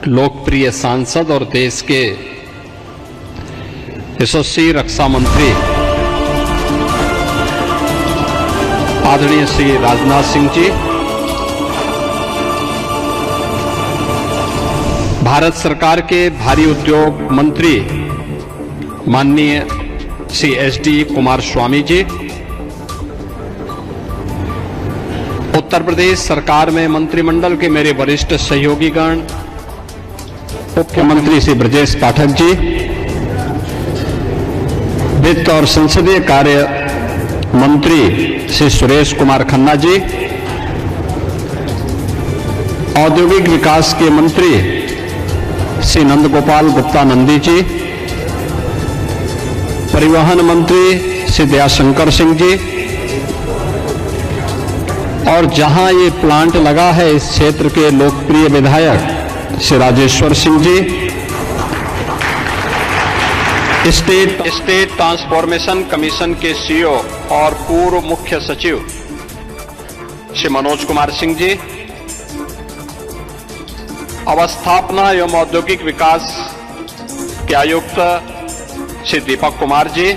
लोकप्रिय सांसद और देश के यशस्वी रक्षा मंत्री आदरणीय श्री राजनाथ सिंह जी, भारत सरकार के भारी उद्योग मंत्री माननीय श्री एस.डी. कुमारस्वामी जी, उत्तर प्रदेश सरकार में मंत्रिमंडल के मेरे वरिष्ठ सहयोगीगण, मुख्यमंत्री श्री ब्रजेश पाठक जी, वित्त और संसदीय कार्य मंत्री श्री सुरेश कुमार खन्ना जी, औद्योगिक विकास के मंत्री श्री नंदगोपाल गुप्ता नंदी जी, परिवहन मंत्री श्री दयाशंकर सिंह जी, और जहां ये प्लांट लगा है इस क्षेत्र के लोकप्रिय विधायक Shri Rajeshwar Singh ji, state transformation commission के सीईओ और पूर्व मुख्य सचिव श्री मनोज कुमार सिंह जी, अवस्थापना एवं औद्योगिक विकास के आयुक्त श्री दीपक कुमार जी,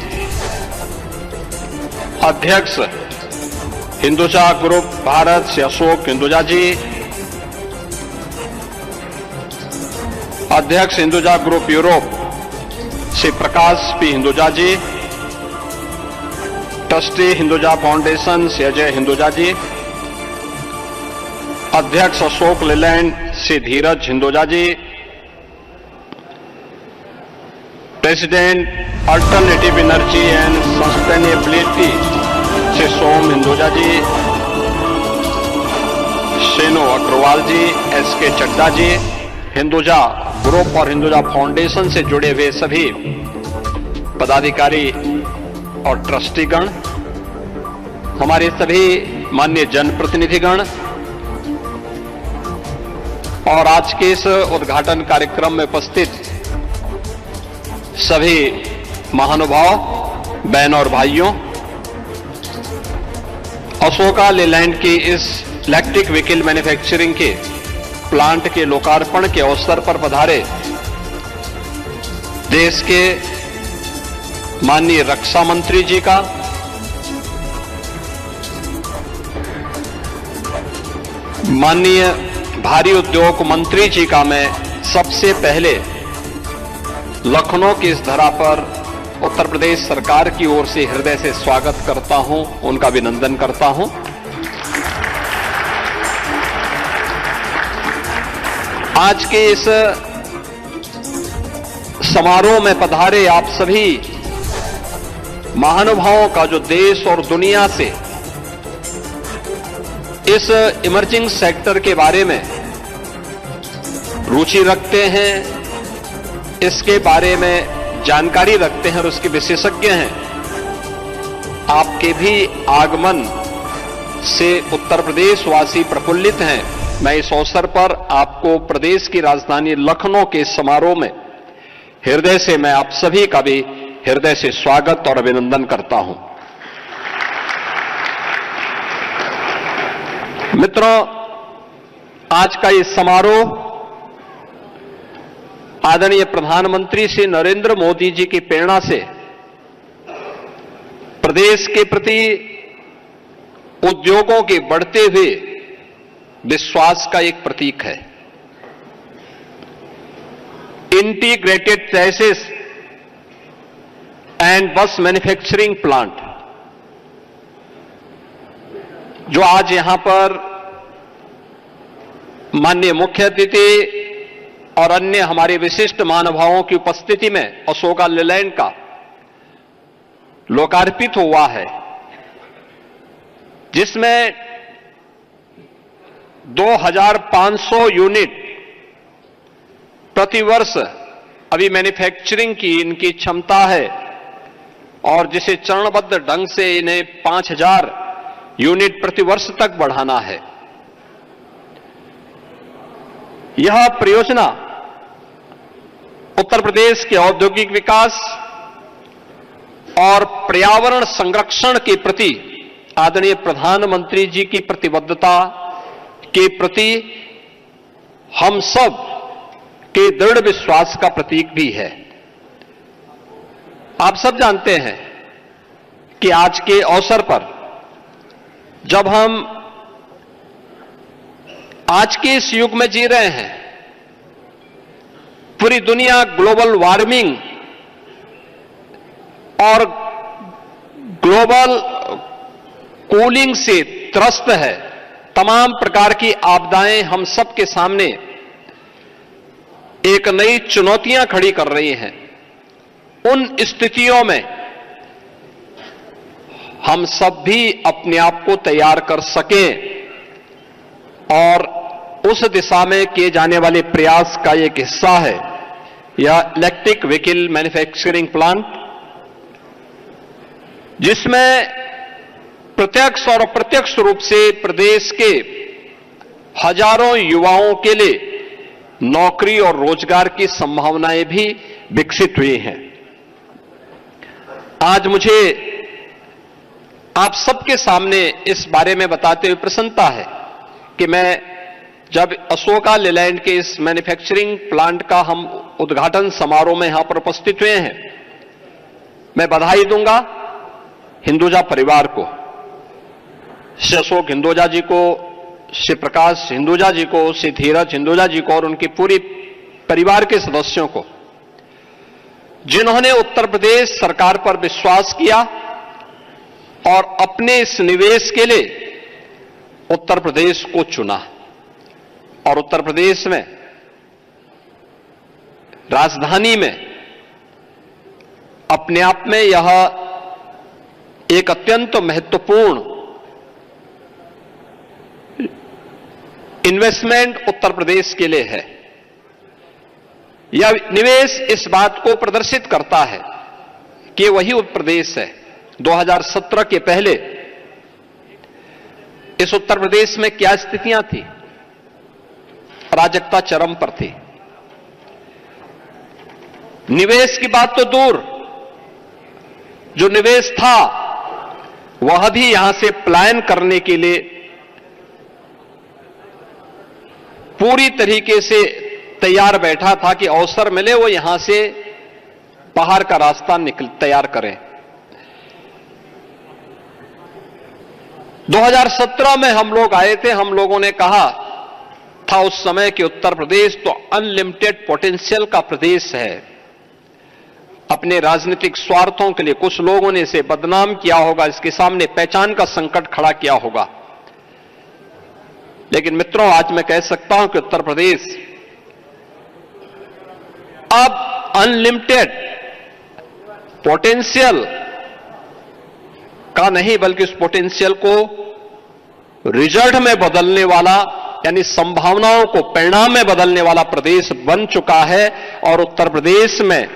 अध्यक्ष हिंदुजा ग्रुप भारत श्री अशोक हिंदुजा जी, अध्यक्ष Hinduja group Europe Shri Prakash P Hinduja ji, trustee Hinduja foundation Shri Ajay Hinduja ji, अध्यक्ष Ashok Leyland Shri Dheeraj Hinduja ji, president alternative energy and sustainability Shri Som Hinduja ji, Sheno Agarwal ji, S K. Chadha ji, Hinduja group और हिंदुजा फाउंडेशन से जुड़े हुए सभी पदाधिकारी और ट्रस्टीगण, हमारे सभी माननीय जनप्रतिनिधिगण और आज के इस उद्घाटन कार्यक्रम में उपस्थित सभी महानुभाव, बहनों और भाइयों, अशोका लेलैंड की इस इलेक्ट्रिक व्हीकल मैन्युफैक्चरिंग के प्लांट के लोकार्पण के अवसर पर पधारे देश के माननीय रक्षा मंत्री जी का, माननीय भारी उद्योग मंत्री जी का मैं सबसे पहले लखनऊ की इस धरा पर उत्तर प्रदेश सरकार की ओर से हृदय से स्वागत करता हूं, उनका अभिनंदन करता हूं। आज के इस समारोह में पधारे आप सभी महानुभावों का जो देश और दुनिया से इस इमर्जिंग सेक्टर के बारे में रुचि रखते हैं, इसके बारे में जानकारी रखते हैं और उसके विशेषज्ञ हैं, आपके भी आगमन से उत्तर प्रदेश वासी प्रफुल्लित हैं। मैं इस अवसर पर आपको प्रदेश की राजधानी लखनऊ के समारोह में हृदय से मैं आप सभी का भी हृदय से स्वागत और अभिनंदन करता हूं। मित्रों, आज का ये समारोह आदरणीय प्रधानमंत्री श्री नरेंद्र मोदी जी की प्रेरणा से प्रदेश के प्रति उद्योगों के बढ़ते हुए विश्वास का एक प्रतीक है। इंटीग्रेटेड चैसिस एंड बस मैन्युफैक्चरिंग प्लांट जो आज यहां पर माननीय मुख्य अतिथि और अन्य हमारे विशिष्ट महानुभावों की उपस्थिति में अशोका लेलैंड का लोकार्पित हुआ है, जिसमें 2500 यूनिट प्रतिवर्ष अभी मैन्युफैक्चरिंग की इनकी क्षमता है और जिसे चरणबद्ध ढंग से इन्हें 5000 यूनिट प्रतिवर्ष तक बढ़ाना है। यह परियोजना उत्तर प्रदेश के औद्योगिक विकास और पर्यावरण संरक्षण के प्रति आदरणीय प्रधानमंत्री जी की प्रतिबद्धता के प्रति हम सब के दृढ़ विश्वास का प्रतीक भी है। आप सब जानते हैं कि आज के अवसर पर जब हम आज के इस युग में जी रहे हैं, पूरी दुनिया ग्लोबल वार्मिंग और ग्लोबल कूलिंग से त्रस्त है, तमाम प्रकार की आपदाएं हम सबके सामने एक नई चुनौतियां खड़ी कर रही हैं। उन स्थितियों में हम सब भी अपने आप को तैयार कर सकें और उस दिशा में किए जाने वाले प्रयास का एक हिस्सा है यह इलेक्ट्रिक व्हीकल मैन्युफैक्चरिंग प्लांट, जिसमें प्रत्यक्ष और अप्रत्यक्ष रूप से प्रदेश के हजारों युवाओं के लिए नौकरी और रोजगार की संभावनाएं भी विकसित हुई हैं। आज मुझे आप सबके सामने इस बारे में बताते हुए प्रसन्नता है कि मैं जब अशोका लेलैंड के इस मैन्युफैक्चरिंग प्लांट का हम उद्घाटन समारोह में यहां पर उपस्थित हुए हैं, मैं बधाई दूंगा हिंदुजा परिवार को, श्री अशोक हिंदुजा जी को, श्री प्रकाश हिंदुजा जी को, श्री धीरज हिंदुजा जी को और उनके पूरी परिवार के सदस्यों को, जिन्होंने उत्तर प्रदेश सरकार पर विश्वास किया और अपने इस निवेश के लिए उत्तर प्रदेश को चुना। और उत्तर प्रदेश में राजधानी में अपने आप में यह एक अत्यंत महत्वपूर्ण इन्वेस्टमेंट उत्तर प्रदेश के लिए है। यह निवेश इस बात को प्रदर्शित करता है कि वही उत्तर प्रदेश है। 2017 के पहले इस उत्तर प्रदेश में क्या स्थितियां थी? अराजकता चरम पर थी। निवेश की बात तो दूर, जो निवेश था वह भी यहां से पलायन करने के लिए पूरी तरीके से तैयार बैठा था कि अवसर मिले वो यहां से बाहर का रास्ता तैयार करें। 2017 में हम लोग आए थे, हम लोगों ने कहा था उस समय कि उत्तर प्रदेश तो अनलिमिटेड पोटेंशियल का प्रदेश है। अपने राजनीतिक स्वार्थों के लिए कुछ लोगों ने इसे बदनाम किया होगा, इसके सामने पहचान का संकट खड़ा किया होगा। लेकिन मित्रों, आज मैं कह सकता हूं कि उत्तर प्रदेश अब अनलिमिटेड पोटेंशियल का नहीं, बल्कि उस पोटेंशियल को रिजल्ट में बदलने वाला, यानी संभावनाओं को परिणाम में बदलने वाला प्रदेश बन चुका है। और उत्तर प्रदेश में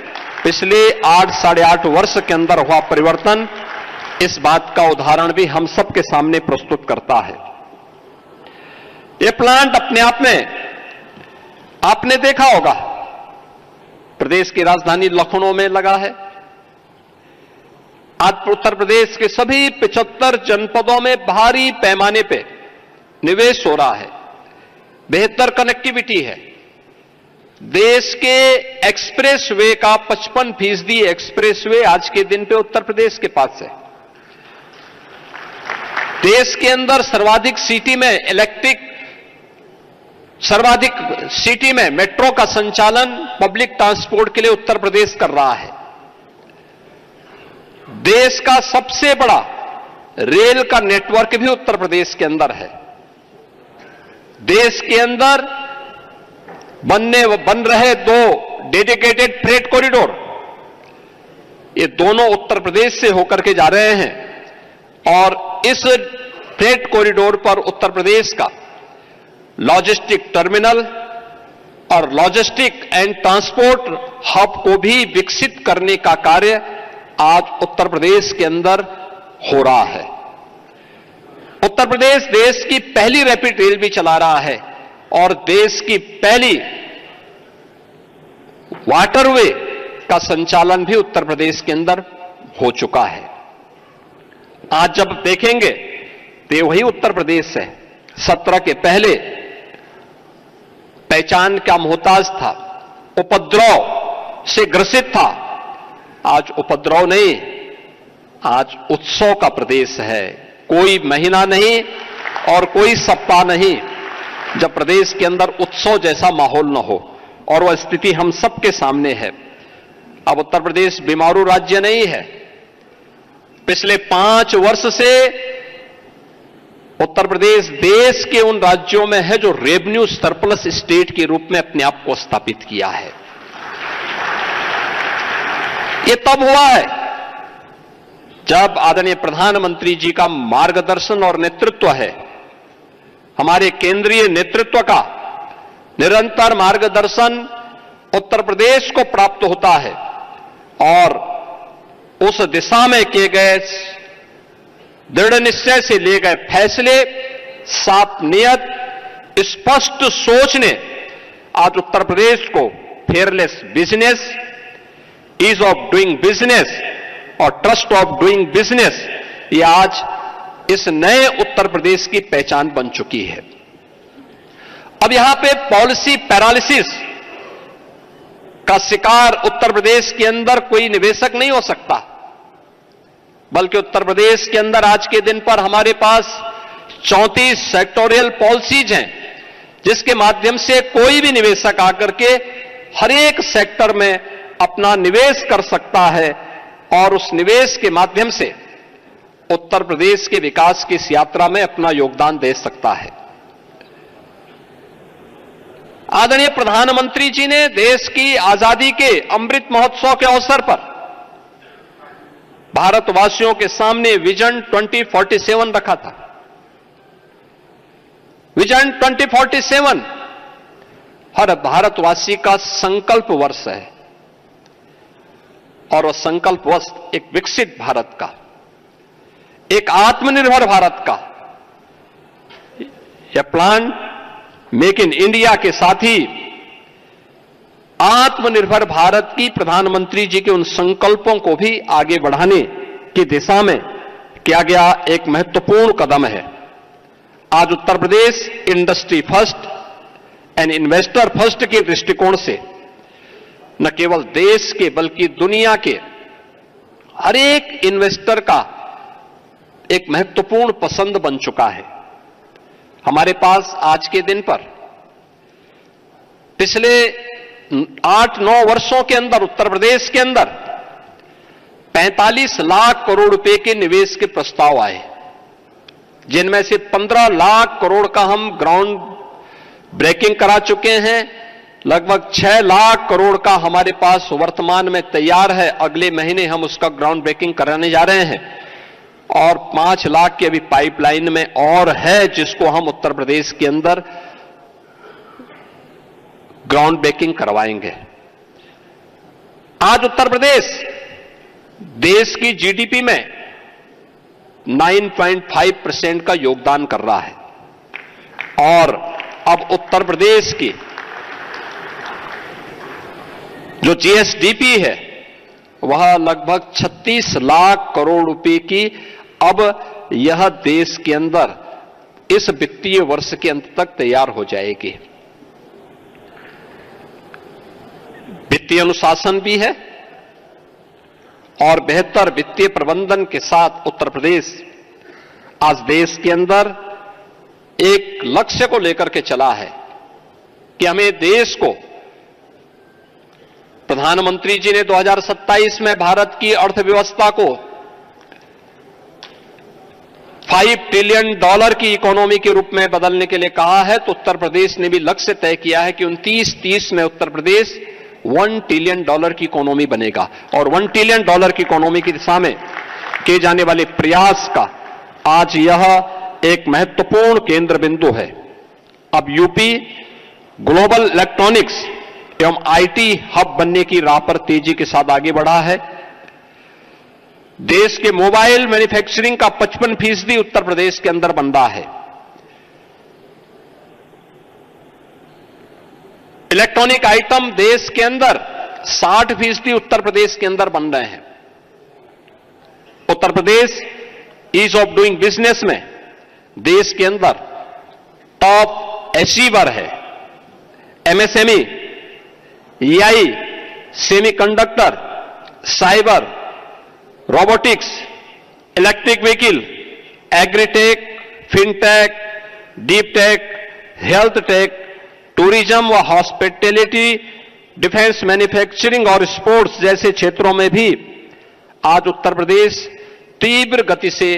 पिछले 8 साढ़े 8 वर्ष के अंदर हुआ परिवर्तन इस बात का उदाहरण भी हम सबके सामने प्रस्तुत करता है। यह प्लांट अपने आप में आपने देखा होगा, प्रदेश की राजधानी लखनऊ में लगा है। आज उत्तर प्रदेश के सभी 75 जनपदों में भारी पैमाने पे निवेश हो रहा है। बेहतर कनेक्टिविटी है। देश के एक्सप्रेसवे का 55% एक्सप्रेसवे आज के दिन पे उत्तर प्रदेश के पास है। देश के अंदर सर्वाधिक सिटी में मेट्रो का संचालन पब्लिक ट्रांसपोर्ट के लिए उत्तर प्रदेश कर रहा है। देश का सबसे बड़ा रेल का नेटवर्क भी उत्तर प्रदेश के अंदर है। देश के अंदर बन रहे 2 डेडिकेटेड फ्रेट कॉरिडोर, ये दोनों उत्तर प्रदेश से होकर के जा रहे हैं। और इस फ्रेट कॉरिडोर पर उत्तर प्रदेश का लॉजिस्टिक टर्मिनल और लॉजिस्टिक एंड ट्रांसपोर्ट हब को भी विकसित करने का कार्य आज उत्तर प्रदेश के अंदर हो रहा है। उत्तर प्रदेश देश की पहली रैपिड रेल भी चला रहा है और देश की पहली वाटरवे का संचालन भी उत्तर प्रदेश के अंदर हो चुका है। आज जब देखेंगे तो ये वही उत्तर प्रदेश है। 17 के पहले पहचान का मोहताज था, उपद्रव से ग्रसित था, आज उपद्रव नहीं, आज उत्सव का प्रदेश है। कोई महीना नहीं और कोई सप्ताह नहीं जब प्रदेश के अंदर उत्सव जैसा माहौल न हो, और वह स्थिति हम सबके सामने है। अब उत्तर प्रदेश बीमारू राज्य नहीं है। पिछले 5 वर्ष से उत्तर प्रदेश देश के उन राज्यों में है जो रेवेन्यू सरप्लस स्टेट के रूप में अपने आप को स्थापित किया है। यह तब हुआ है जब आदरणीय प्रधानमंत्री जी का मार्गदर्शन और नेतृत्व है, हमारे केंद्रीय नेतृत्व का निरंतर मार्गदर्शन उत्तर प्रदेश को प्राप्त होता है, और उस दिशा में किए गए दृढ़ निश्चय से लिए गए फैसले, साफ नियत, स्पष्ट सोच ने आज उत्तर प्रदेश को fearless business, ease of doing business और ट्रस्ट ऑफ डूइंग बिजनेस, ये आज इस नए उत्तर प्रदेश की पहचान बन चुकी है। अब यहां पे पॉलिसी पैरालिसिस का शिकार उत्तर प्रदेश के अंदर कोई निवेशक नहीं हो सकता, बल्कि उत्तर प्रदेश के अंदर आज के दिन पर हमारे पास 34 सेक्टोरियल पॉलिसीज हैं, जिसके माध्यम से कोई भी निवेशक आकर के हर एक सेक्टर में अपना निवेश कर सकता है, और उस निवेश के माध्यम से उत्तर प्रदेश के विकास की इस यात्रा में अपना योगदान दे सकता है। आदरणीय प्रधानमंत्री जी ने देश की आजादी के अमृत महोत्सव के अवसर पर भारतवासियों के सामने विजन 2047 रखा था। विजन 2047 हर भारतवासी का संकल्प वर्ष है, और वह संकल्प वर्ष एक विकसित भारत का, एक आत्मनिर्भर भारत का, यह प्लान मेक इन इंडिया के साथ ही आत्मनिर्भर भारत की प्रधानमंत्री जी के उन संकल्पों को भी आगे बढ़ाने की दिशा में किया गया एक महत्वपूर्ण कदम है। आज Uttar Pradesh industry first and investor first के दृष्टिकोण से न केवल देश के बल्कि दुनिया के हर एक इन्वेस्टर का एक महत्वपूर्ण पसंद बन चुका है। हमारे पास आज के दिन पर पिछले 8-9 वर्षों के अंदर उत्तर प्रदेश के अंदर 45 लाख करोड़ रुपए के निवेश के प्रस्ताव आए, जिनमें से 15 लाख करोड़ का हम ग्राउंड ब्रेकिंग करा चुके हैं। लगभग 6 लाख करोड़ का हमारे पास वर्तमान में तैयार है, अगले महीने हम उसका ग्राउंड ब्रेकिंग कराने जा रहे हैं, और 5 लाख की अभी पाइपलाइन में और है, जिसको हम उत्तर प्रदेश के अंदर ग्राउंड ब्रेकिंग करवाएंगे। आज उत्तर प्रदेश देश की जीडीपी में 9.5% का योगदान कर रहा है, और अब उत्तर प्रदेश की जो जीएसडीपी है वह लगभग 36 लाख करोड़ रुपए की अब यह देश के अंदर इस वित्तीय वर्ष के अंत तक तैयार हो जाएगी। वित्तीय अनुशासन भी है, और बेहतर वित्तीय प्रबंधन के साथ उत्तर प्रदेश आज देश के अंदर एक लक्ष्य को लेकर के चला है कि हमें देश को, प्रधानमंत्री जी ने 2027 में भारत की अर्थव्यवस्था को $5 ट्रिलियन की इकोनॉमी के रूप में बदलने के लिए कहा है, तो उत्तर प्रदेश ने भी लक्ष्य तय किया है कि 29-30 में उत्तर प्रदेश $1 ट्रिलियन की इकोनॉमी बनेगा, और $1 ट्रिलियन की इकोनॉमी की दिशा में किए जाने वाले प्रयास का आज यह एक महत्वपूर्ण केंद्र बिंदु है। अब यूपी ग्लोबल इलेक्ट्रॉनिक्स एवं आईटी हब बनने की राह पर तेजी के साथ आगे बढ़ा है। देश के मोबाइल मैन्युफैक्चरिंग का 55% उत्तर प्रदेश के अंदर बन रहा है। इलेक्ट्रॉनिक आइटम देश के अंदर 60% उत्तर प्रदेश के अंदर बन रहे हैं। Uttar Pradesh ease of doing business में देश के अंदर टॉप अचीवर है। MSME AI, semiconductor, cyber, robotics, electric vehicle, agritech, fintech, deep tech, health take, tourism व हॉस्पिटैलिटी, डिफेंस, मैन्युफैक्चरिंग और स्पोर्ट्स जैसे क्षेत्रों में भी आज उत्तर प्रदेश तीव्र गति से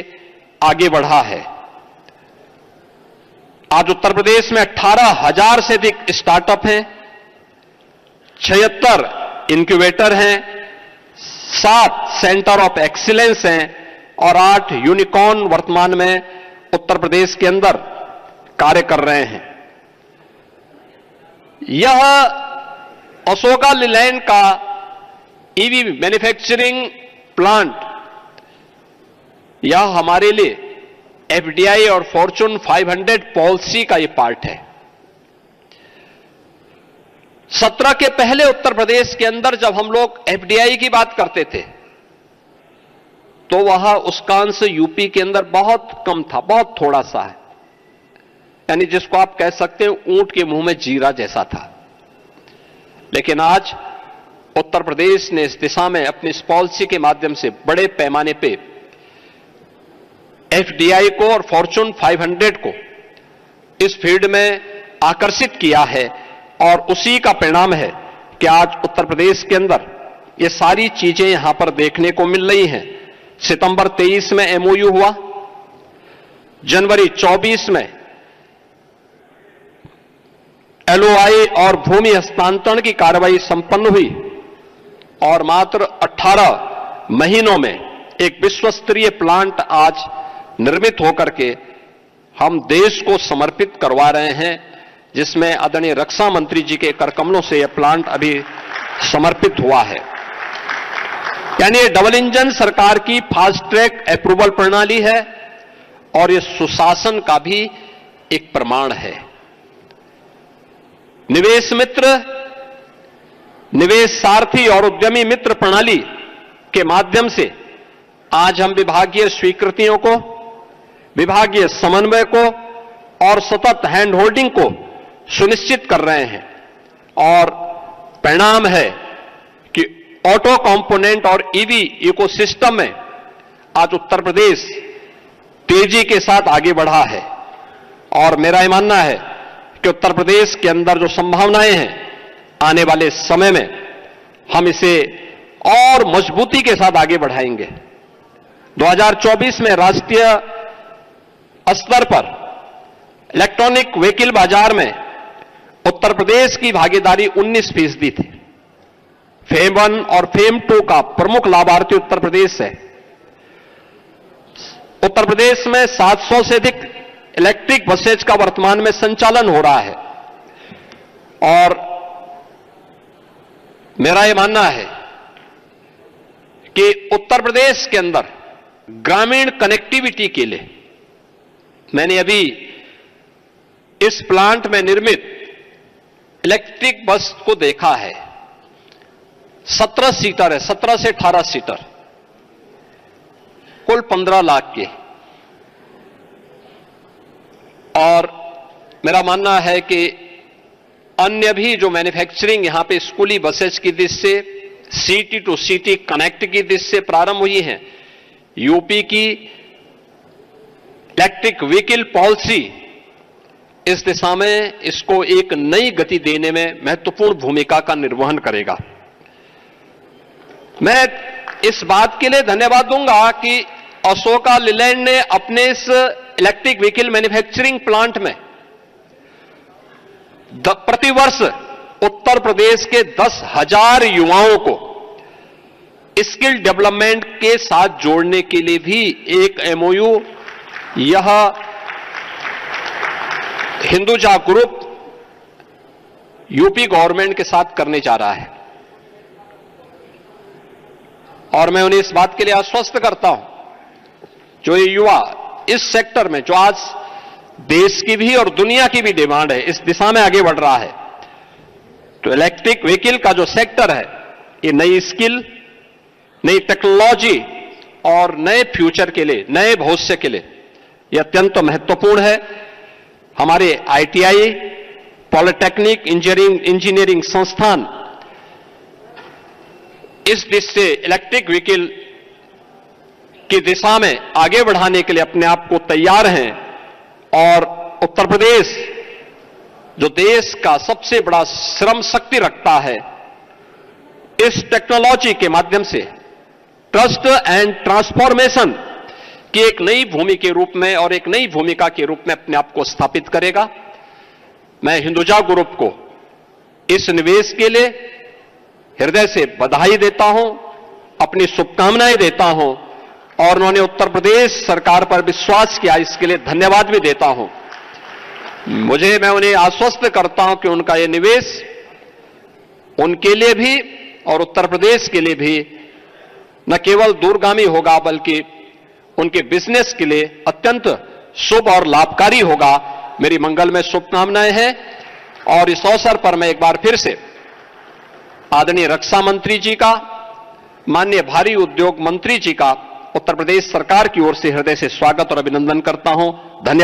आगे बढ़ा है। आज उत्तर प्रदेश में 18,000 से अधिक स्टार्टअप हैं, 76 इंक्यूबेटर हैं, 7 सेंटर ऑफ एक्सीलेंस हैं और 8 यूनिकॉर्न वर्तमान में उत्तर प्रदेश के अंदर कार्य कर रहे हैं। यह अशोका लीलैंड का ईवी मैन्युफैक्चरिंग प्लांट, यह हमारे लिए एफडीआई और फॉर्च्यून 500 पॉलिसी का यह पार्ट है। 17 के पहले उत्तर प्रदेश के अंदर जब हम लोग एफडीआई की बात करते थे तो वह उसका अंश यूपी के अंदर बहुत कम था, बहुत थोड़ा सा है, यानी जिसको आप कह सकते हैं ऊंट के मुंह में जीरा जैसा था। लेकिन आज उत्तर प्रदेश ने इस दिशा में अपनी इस पॉलिसी के माध्यम से बड़े पैमाने पे एफडीआई को और फॉर्च्यून 500 को इस फील्ड में आकर्षित किया है और उसी का परिणाम है कि आज उत्तर प्रदेश के अंदर ये सारी चीजें यहां पर देखने को मिल रही हैं। सितंबर 23 में एमओयू हुआ, जनवरी 24 में एलओआई और भूमि हस्तांतरण की कार्रवाई संपन्न हुई और मात्र 18 महीनों में एक विश्वस्तरीय प्लांट आज निर्मित होकर के हम देश को समर्पित करवा रहे हैं, जिसमें आदरणीय रक्षा मंत्री जी के करकमलों से यह प्लांट अभी समर्पित हुआ है। यानी ये डबल इंजन सरकार की फास्ट ट्रैक अप्रूवल प्रणाली है और ये सुशासन का भी एक प्रमाण है। निवेश मित्र, निवेश सारथी और उद्यमी मित्र प्रणाली के माध्यम से आज हम विभागीय स्वीकृतियों को, विभागीय समन्वय को और सतत हैंड होल्डिंग को सुनिश्चित कर रहे हैं और परिणाम है कि ऑटो कंपोनेंट और ईवी इकोसिस्टम में आज उत्तर प्रदेश तेजी के साथ आगे बढ़ा है और मेरा यह मानना है कि उत्तर प्रदेश के अंदर जो संभावनाएं हैं आने वाले समय में हम इसे और मजबूती के साथ आगे बढ़ाएंगे। 2024 में राष्ट्रीय स्तर पर इलेक्ट्रॉनिक व्हीकल बाजार में उत्तर प्रदेश की भागीदारी 19% थी। फेम 1 और फेम 2 का प्रमुख लाभार्थी उत्तर प्रदेश है। उत्तर प्रदेश में 700 से अधिक इलेक्ट्रिक बसेज का वर्तमान में संचालन हो रहा है और मेरा यह मानना है कि उत्तर प्रदेश के अंदर ग्रामीण कनेक्टिविटी के लिए मैंने अभी इस प्लांट में निर्मित इलेक्ट्रिक बस को देखा है। 17 सीटर है, 17 से 18 सीटर, कुल 15 लाख के। और मेरा मानना है कि अन्य भी जो मैन्युफैक्चरिंग यहां पे स्कूली बसेस की दृष्टि से, सिटी टू सिटी कनेक्ट की दृष्टि से प्रारंभ हुई हैं। यूपी की इलेक्ट्रिक व्हीकल पॉलिसी इस दिशा में इसको एक नई गति देने में महत्वपूर्ण भूमिका का निर्वहन करेगा। मैं इस बात के लिए धन्यवाद दूंगा कि अशोका लीलैंड ने अपने इस इलेक्ट्रिक व्हीकल मैन्युफैक्चरिंग प्लांट में प्रतिवर्ष उत्तर प्रदेश के 10,000 युवाओं को स्किल डेवलपमेंट के साथ जोड़ने के लिए भी एक एमओयू यह हिंदुजा ग्रुप यूपी गवर्नमेंट के साथ करने जा रहा है और मैं उन्हें इस बात के लिए आश्वस्त करता हूं, जो ये युवा इस सेक्टर में, जो आज देश की भी और दुनिया की भी डिमांड है, इस दिशा में आगे बढ़ रहा है, तो इलेक्ट्रिक व्हीकल का जो सेक्टर है, ये नई स्किल, नई टेक्नोलॉजी और नए फ्यूचर के लिए, नए भविष्य के लिए यह अत्यंत महत्वपूर्ण है। हमारे आईटीआई, पॉलिटेक्निक, इंजीनियरिंग संस्थान इस दिशा से इलेक्ट्रिक व्हीकल की दिशा में आगे बढ़ाने के लिए अपने आप को तैयार हैं और उत्तर प्रदेश जो देश का सबसे बड़ा श्रम शक्ति रखता है, इस टेक्नोलॉजी के माध्यम से ट्रस्ट एंड ट्रांसफॉर्मेशन की एक नई भूमि के रूप में और एक नई भूमिका के रूप में अपने आप को स्थापित करेगा। मैं हिंदुजा ग्रुप को इस निवेश के लिए हृदय से बधाई देता हूं, अपनी शुभकामनाएं देता हूं और उन्होंने उत्तर प्रदेश सरकार पर विश्वास किया, इसके लिए धन्यवाद भी देता हूं। मैं उन्हें आश्वस्त करता हूं कि उनका यह निवेश उनके लिए भी और उत्तर प्रदेश के लिए भी न केवल दूरगामी होगा बल्कि उनके बिजनेस के लिए अत्यंत शुभ और लाभकारी होगा। मेरी मंगलमय शुभकामनाएं हैं और इस अवसर पर मैं एक बार फिर से आदरणीय रक्षा मंत्री जी का, माननीय भारी उद्योग मंत्री जी का उत्तर प्रदेश सरकार की ओर से हृदय से स्वागत और अभिनंदन करता हूं। धन्यवाद।